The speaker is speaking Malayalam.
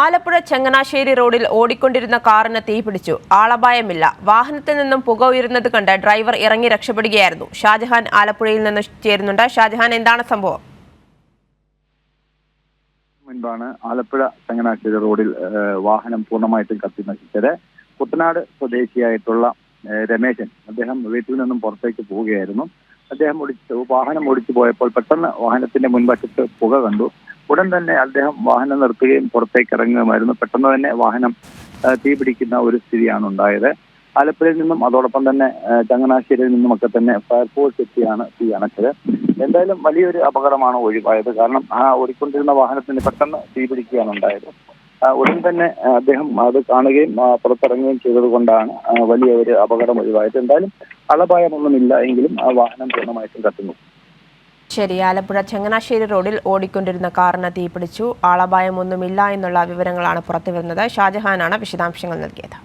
ആലപ്പുഴ ചങ്ങനാശ്ശേരി റോഡിൽ ഓടിക്കൊണ്ടിരുന്ന കാറിന് തീപിടിച്ചു. ആളപായമില്ല. വാഹനത്തിൽ നിന്നും പുക ഉയരുന്നത് കണ്ട് ഡ്രൈവർ ഇറങ്ങി രക്ഷപ്പെടുകയായിരുന്നു. ഷാജഹാൻ ആലപ്പുഴയിൽ നിന്ന് ചേരുന്നുണ്ട്. ഷാജഹാൻ, എന്താണ് സംഭവം? മുൻപാണ് ആലപ്പുഴ ചങ്ങനാശ്ശേരി റോഡിൽ വാഹനം പൂർണ്ണമായിട്ടും കത്തി നശിച്ചത്. കുട്ടനാട് സ്വദേശിയായിട്ടുള്ള രമേശൻ, അദ്ദേഹം വീട്ടിൽ നിന്നും പുറത്തേക്ക് പോവുകയായിരുന്നു. അദ്ദേഹം വാഹനം ഓടിച്ചു പോയപ്പോൾ പെട്ടെന്ന് വാഹനത്തിന്റെ മുൻവശത്ത് പുക കണ്ടു. ഉടൻ തന്നെ അദ്ദേഹം വാഹനം നിർത്തുകയും പുറത്തേക്ക് ഇറങ്ങുകയുമായിരുന്നു. പെട്ടെന്ന് തന്നെ വാഹനം തീപിടിക്കുന്ന ഒരു സ്ഥിതിയാണ് ഉണ്ടായത്. ആലപ്പുഴയിൽ നിന്നും അതോടൊപ്പം തന്നെ ചങ്ങനാശ്ശേരിയിൽ നിന്നുമൊക്കെ തന്നെ ഫയർഫോഴ്സ് എത്തിയാണ് തീ അണച്ചത്. എന്തായാലും വലിയൊരു അപകടമാണ് ഒഴിവായത്. കാരണം ഓടിക്കൊണ്ടിരുന്ന വാഹനത്തിന് പെട്ടെന്ന് തീപിടിക്കുകയാണ് ഉണ്ടായത്. ഉടൻ തന്നെ അദ്ദേഹം അത് കാണുകയും പുറത്തിറങ്ങുകയും ചെയ്തത് കൊണ്ടാണ് വലിയ ഒരു അപകടം ഒഴിവായത്. എന്തായാലും ആളപായമൊന്നുമില്ല എങ്കിലും ആ വാഹനം പൂർണ്ണമായിട്ടും കത്തുന്നു. ശരി, ആലപ്പുഴ ചങ്ങനാശ്ശേരി റോഡിൽ ഓടിക്കൊണ്ടിരുന്ന കാറിന് തീപിടിച്ചു. ആളപായമൊന്നുമില്ല എന്നുള്ള വിവരങ്ങളാണ് പുറത്തുവരുന്നത്. ഷാജഹാനാണ് വിശദാംശങ്ങൾ നൽകിയത്.